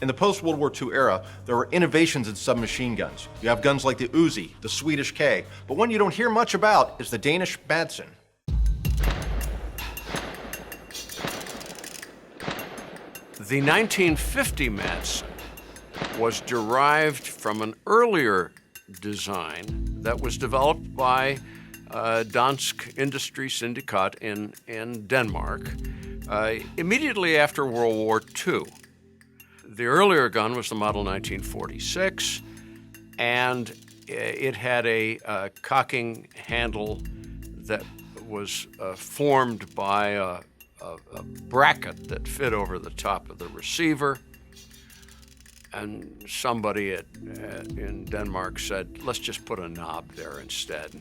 In the post-World War II era, there were innovations in submachine guns. You have guns like the Uzi, the Swedish K, but one you don't hear much about is the Danish Madsen. The 1950 Madsen was derived from an earlier design that was developed by Dansk Industry Syndikat in Denmark immediately after World War II. The earlier gun was the model 1946, and it had a cocking handle that was formed by a bracket that fit over the top of the receiver. And somebody in Denmark said, let's just put a knob there instead.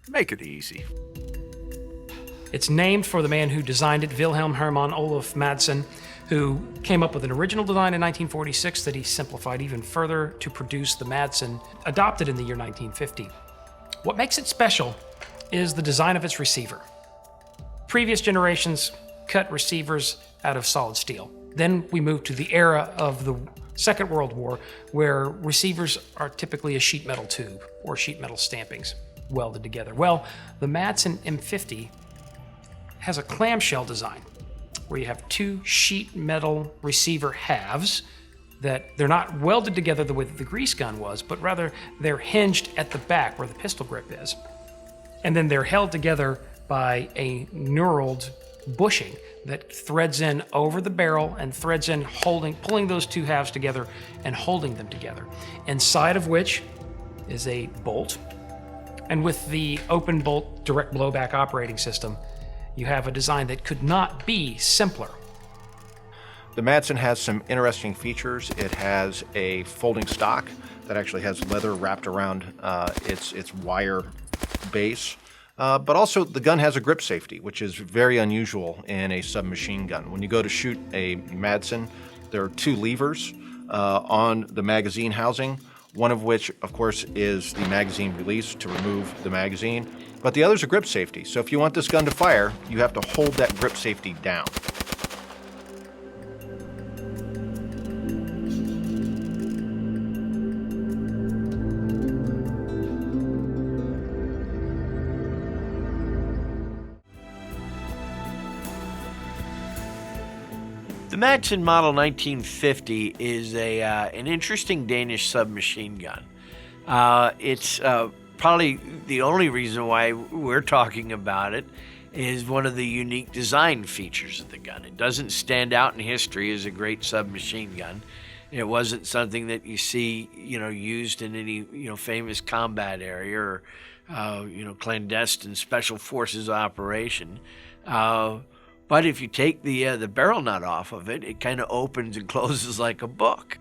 Make it easy. It's named for the man who designed it, Wilhelm Hermann Olof Madsen, who came up with an original design in 1946 that he simplified even further to produce the Madsen, adopted in the year 1950. What makes it special is the design of its receiver. Previous generations cut receivers out of solid steel. Then we move to the era of the Second World War, where receivers are typically a sheet metal tube or sheet metal stampings welded together. Well, the Madsen M50 has a clamshell design where you have two sheet metal receiver halves that they're not welded together the way that the grease gun was, but rather they're hinged at the back where the pistol grip is. And then they're held together by a knurled bushing that threads in over the barrel and threads in pulling those two halves together and holding them together. Inside of which is a bolt. And with the open bolt direct blowback operating system, you have a design that could not be simpler. The Madsen has some interesting features. It has a folding stock that actually has leather wrapped around its wire base. But also the gun has a grip safety, which is very unusual in a submachine gun. When you go to shoot a Madsen, there are two levers on the magazine housing, one of which, of course, is the magazine release to remove the magazine, but the other is a grip safety. So if you want this gun to fire, you have to hold that grip safety down. The Madsen Model 1950 is an interesting Danish submachine gun. It's probably the only reason why we're talking about it is one of the unique design features of the gun. It doesn't stand out in history as a great submachine gun. It wasn't something that you see, used in any, famous combat area or, clandestine special forces operation. But if you take the barrel nut off of it, it kind of opens and closes like a book.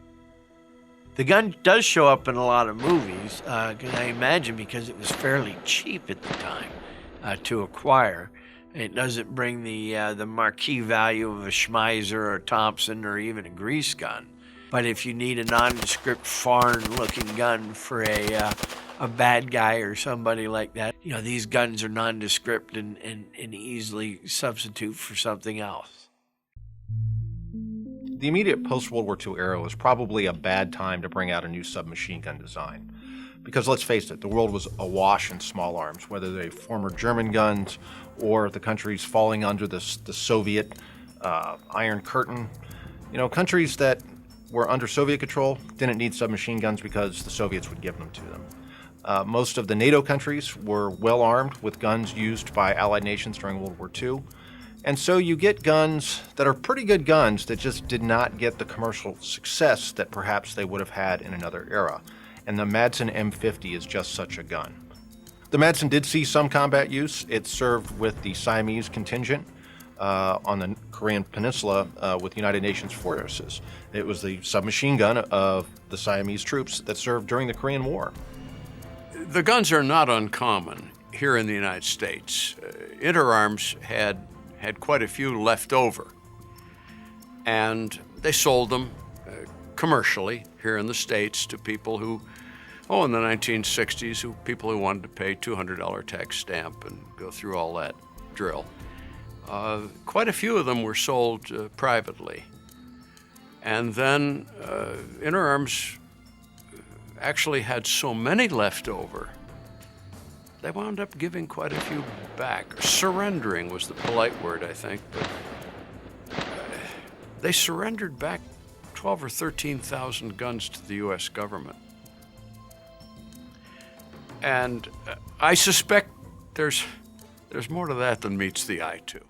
The gun does show up in a lot of movies, I imagine because it was fairly cheap at the time to acquire. It doesn't bring the marquee value of a Schmeiser or a Thompson or even a grease gun. But if you need a nondescript, foreign-looking gun for a bad guy or somebody like that, these guns are nondescript and easily substitute for something else. The immediate post-World War II era was probably a bad time to bring out a new submachine gun design. Because let's face it, the world was awash in small arms, whether they former German guns or the countries falling under the Soviet Iron Curtain. Countries that were under Soviet control didn't need submachine guns because the Soviets would give them to them. Most of the NATO countries were well armed with guns used by Allied nations during World War II. And so you get guns that are pretty good guns that just did not get the commercial success that perhaps they would have had in another era. And the Madsen M50 is just such a gun. The Madsen did see some combat use. It served with the Siamese contingent on the Korean Peninsula with United Nations forces. It was the submachine gun of the Siamese troops that served during the Korean War. The guns are not uncommon here in the United States. Interarms had quite a few left over, and they sold them commercially here in the States to people who, in the 1960s, people who wanted to pay $200 tax stamp and go through all that drill. Quite a few of them were sold privately. And then Inner Arms actually had so many left over, they wound up giving quite a few back. Surrendering was the polite word, I think, but they surrendered back 12 or 13,000 guns to the U.S. government. And I suspect there's more to that than meets the eye, too.